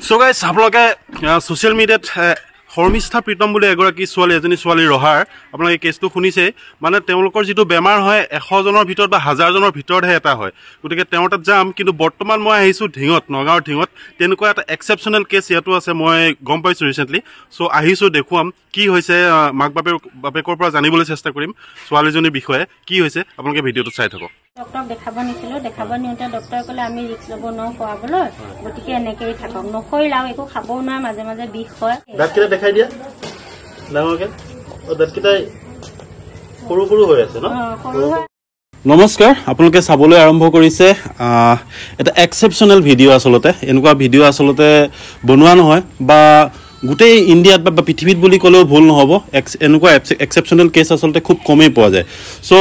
So guys, আপোনালোকে social মিডিয়াত হৰমিষ্ঠা প্ৰীতম বুলি এগৰাকী এজনী ছোৱালী ৰহাৰ আপোনালোকে কেছটো শুনিছে মানে তেওঁলোকৰ যেটো বেমাৰ হয় 100 জনৰ ভিতৰত বা 1000 জনৰ ভিতৰতহে এটা হয় গতিকে তেওঁ তাত যাম কিন্তু বৰ্তমান মই আহিছো ঢিঙত নগাঁৱৰ ঢিঙত তেনেকুৱা এটা এক্সেপচনেল কেছ ইয়াতো আছে মই গম পাইছো ৰিসেন্টলি সো আহিছো দেখুৱাম কি হৈছে মাক বাপেকৰ পৰা জানিবলৈ চেষ্টা কৰিম ছোৱালীজনীৰ বিষয়ে কি হৈছে আপোনালোকে ভিডিওটো চাই থাকক ডক্টৰ দেখাব নিছিলো দেখাব নিউতে ডক্টৰ কলে আমি ৰিস্ক লব ন খোৱাবলৈ গতিকে এনেকৈ থাকক নখইলাও একো খাবও না মাজে মাজে বিষ হয় দাঁতকেইটা দেখাই দিয়া ডাঙৰকে দাঁতকেইটাই সৰু সৰু হৈ আছে ন নমস্কাৰ আপোনালোকে চাবলৈ আৰম্ভ কৰিছে এটা এক্সেপচনেল ভিডিও আসলতে এনেকুৱা ভিডিও আসলতে বনোৱা নহয় বা গোটেই ইন্ডিয়াত বা পৃথিৱীত বুলি কলেও ভুল নহব এনেকুৱা এক্সেপচনেল কেছ আসলতে খুব কমেই পোৱা যায় সো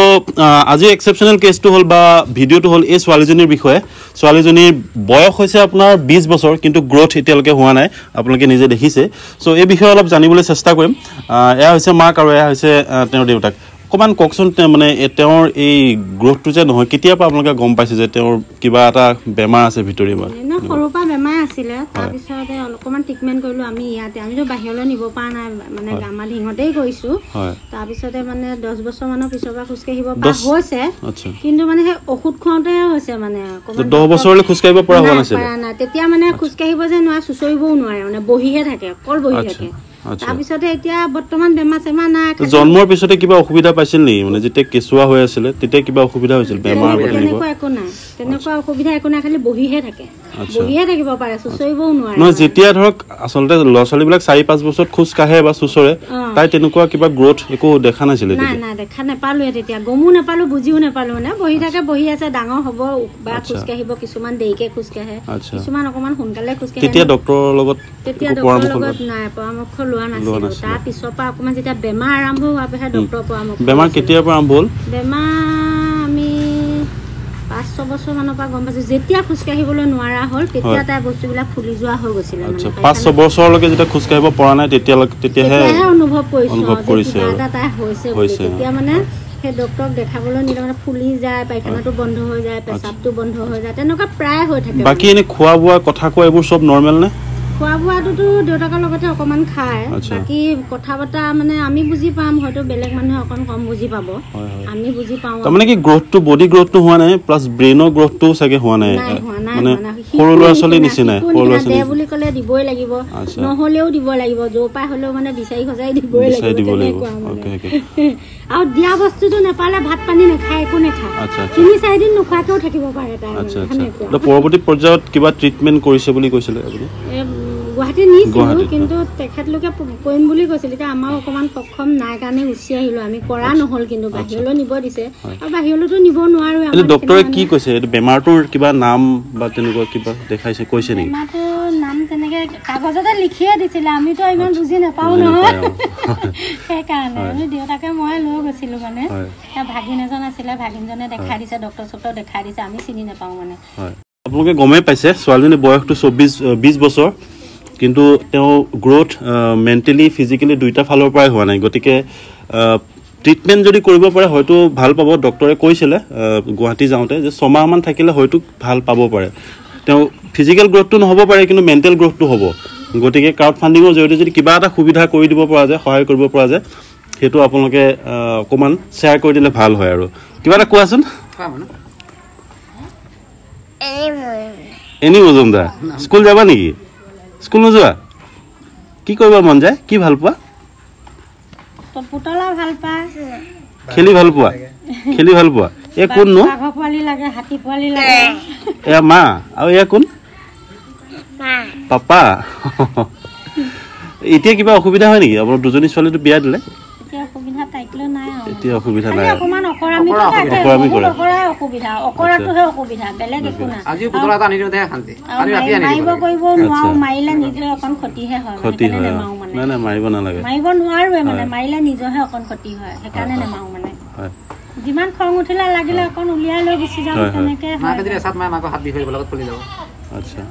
আজি এক্সেপচনেল কেছটো হল বা ভিডিওটো হল এই ছোৱালীজনীৰ বিষয়ে ছোৱালীজনীৰ বয়স হৈছে আপোনাৰ 20 বছৰ কিন্তু গ্ৰোথ এতিয়ালৈকে হোৱা নাই আপোনালোকে নিজে দেখিছে সো এই বিষয়ে অলপ জানিবলৈ চেষ্টা কৰিম এয়া হৈছে মাক আৰু এয়া হৈছে তেওঁৰ দেউতাক কমান ককচন মানে তেওঁৰ এই গ্ৰোথটো যে নহয় কেতিয়া পৰা আপোনালোকে গম পাইছে যে তেওঁৰ কিবা এটা বেমাৰ আছে ভিতৰি বা না সৰুপা বেমাৰ আছিলে তাৰ পিছতে অলপমান ট্ৰিটমেন্ট কৰিলো আমি ইয়াতে আমিতো বাহিৰলৈ নিব পৰা নাই মানে গামাল হিঙতেই কৰিছো তাৰ পিছতে মানে 10 বছৰ মানৰ পিছৰ পৰা খুজকাহিব পৰা হৈছে কিন্তু মানে হে ঔষধ খাওঁতে হৈছে মানে 10 বছৰলৈ খুজকাহিব পৰা হোৱা নাছিল না তেতিয়া মানে খুজকাহিব যে নোৱা সুচৰিবও নোৱাৰে মানে বহিহে থাকে কল বহি থাকে তাৰ পিছতে এতিয়া বৰ্তমান বেমাৰ সেমা না জন্মৰ পিছতে কিবা অসুবিধা পাইছিল নি মানে যেতিয়া কেঁচুৱা হৈ আছিল তেতিয়া কিবা অসুবিধা হৈছিল বেমাৰ তেনেকুৱা একো নাই তেনেকুৱা অসুবিধা একো নাই খালি বহিহে থাকে বহিহে থাকিব পাৰে সুচৰিবও নোৱাৰে নহয় যেতিয়া ধৰক আসলতে ল'ৰা-ছোৱালীবিলাক 4-5 বছৰত খুজ কাহে বা সুচৰে তাই তেনেকুৱা কিবা গ্ৰোথ একো দেখা নাছিল তেতিয়া না দেখা নাপালো তেতিয়া গমু নাপালো বুজিও নাপালো মানে বহি থাকে বহি আছে ডাঙৰ হ'ব বা খুজ কাহিব কিছুমান দেৰিকে খুজ কাহে কিছুমান অকমান সোনকালে খুজ কাহে তেতিয়া ডক্টৰৰ লগত নাই পৰামৰ্শ লোৱা নাছিল তাৰ পিছৰ পৰা অকমান যেতিয়া বেমাৰ আৰম্ভ হোৱাৰ পিছত ডক্টৰৰ পৰামৰ্শ বেমাৰ কেতিয়াৰ পৰা আৰম্ভ হ'ল বেমাৰ আমি 5-6 বছৰ মানৰ পৰা গম পাইছো যেতিয়া খুজ কাহিবলৈ নোৱাৰা হ'ল তেতিয়া তাই বস্তুবিলাক ফুলি যোৱা হৈ গৈছিল আচ্ছা 5-6 বছৰলৈকে যেতিয়া খুজ কাহিব পৰা নাই তেতিয়াহে অনুভৱ কৰিছে দাদা তাই হৈছে তেতিয়া মানে সেই ডক্টৰক দেখাবলৈ নিলে মানে ফুলি যায় পায়খানাটো বন্ধ হৈ যায় পেচাবটো বন্ধ হৈ যায় তেনেকুৱা প্ৰায় হৈ থাকে বাকি এনে খোৱা বোৱা কথা কোৱা এইবোৰ সব নৰমাল নে খোৱা বোৱাটো দেউতাকৰ লগতে অকমান খায় বাকি কথা বতা মানে আমি বুজি পাম হয়তো বেলেগ মানুহে অকন কম বুজি পাব আমি বুজি পাও মানে কি গ্ৰোথটো বডি গ্ৰোথটো হোৱা নাই প্লাস ব্ৰেইনৰ গ্ৰোথটো চাগে হোৱা নাই মানে সৰু ল'ৰা-ছোৱালী নিচিনা সৰু ল'ৰা-ছোৱালী বুলি কলে দিবই লাগিব নহলেও দিব লাগিব জোপাই হলেও মানে বিচাৰি খজাই দিবই লাগিব আৰু দিয়া বস্তুটো নেপালে ভাত পানী নাখায় একো নাখায় 3-4 দিন নোখোৱাকেও থাকিব পাৰে তাই আচ্ছা পৰৱৰ্তী পৰ্যায়ত কিবা ট্ৰিটমেন্ট কৰিছে বুলি কৈছিলে আপুনি গুৱাহাটী নিছিলো কিন্তু তেখেতলোকে কৰিম বুলি কৈছিল এতিয়া আমাৰ অকমান সক্ষম নাই কাৰণে উচি আহিলো আমি কৰা নহল কিন্তু বাহিৰলৈ নিব দিছে আৰু বাহিৰলৈতো নিব নোৱাৰো আমি ডক্টৰে কি কৈছে এই বেমাৰটোৰ কিবা নাম বা তেনেকুৱা কিবা দেখাইছে কৈছে নেকি বেমাৰটোৰ নাম তেনেকে কাগজতে লিখিয়ে দিছিল আমিতো ইমান বুজি নাপাও নহয় সেইকাৰণে আমি দেউতাকে মই লৈ গৈছিলো মানে ভাগিন এজন আছিলে ভাগিনজনে দেখাই দিছে ডক্টৰ দেখাই দিছে আমি চিনি নাপাও মানে আপোনালোকে গমে পাইছে ছোৱালীজনীৰ বয়সটো 20 বছৰ কিন্তু তেওঁ গ্ৰোথ মেন্টালি ফিজিক্যালি দুইটা ফালৰ পৰাই হোৱা নাই গতিকে ট্ৰিটমেন্ট যদি কৰিব পাৰে হয়তো ভাল পাব ডক্টৰে কৈছিলে গুৱাহাটী যাওঁতে যে 6 মাহ মান থাকিলে হয়তো ভাল পাব পাৰে তেওঁ ফিজিক্যাল গ্ৰোথটো নহব পাৰে কিন্তু মেন্টাল গ্ৰোথটো হ'ব গতিকে ক্ৰাউড ফান্ডিঙৰ জৰিয়তে যদি কিবা এটা সুবিধা কৰি দিব পৰা যায় সহায় কৰিব পৰা যায় হেতু আপোনালোকে অকমান শেয়াৰ কৰি দিলে ভাল হয় আৰু কিবা এটা কোৱাচোন এনি মজুমদাৰ স্কুল যাবা নেকি স্কুল নোযোৱা কি কৰিব মন যায় কি ভাল পোৱা পুতলা ভাল পায় খেলি ভাল পোৱা এ কোন নো বাঘ পোৱালি লাগে হাতী পোৱালি লাগে এ মা আৰু এ কোন পাপা এতিয়া কিবা অসুবিধা হয় নেকি আপোনাৰ দুজনী ছোৱালীটো বিয়া দিলে অসুবিধা তাইকলৈ নাই এতিয়া অসুবিধা নাই অকমান অকৰামি কৰে অকৰাটোহে অসুবিধা বেলেগ একো নাই আজি পুতলাটা আনি দিওঁতে শান্তি আৰু ৰাতি আনি মাৰিব কৰিব নোৱাৰো মাৰিলে নিজে অকন ক্ষতিহে হয় সেইকাৰণে নেমাও মানে নাই মাৰিব নালাগে মাৰিব নোৱাৰোৱে মানে মাৰিলে নিজেহে অকন ক্ষতি হয় সেইকাৰণে নেমাও মানে যিমান খং উঠিলে লাগিলে অকন উলিয়াই লৈ গুচি যাওঁ তেনেকে মাকে দিলে সাত মাহ মাকে হাত বিষ হৈ লগত ফুলি যাব আচ্ছা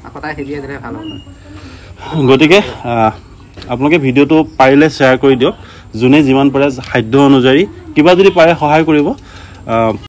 আকৌ তাই হেৰিয়ে দিলে ভাল হ'ব গতিকে আপোনালোকে ভিডিওটো পাৰিলে শ্বেয়াৰ কৰি দিয়ক যোনে যিমান পাৰে সাধ্য অনুযায়ী কিবা যদি পাৰে সহায় কৰিব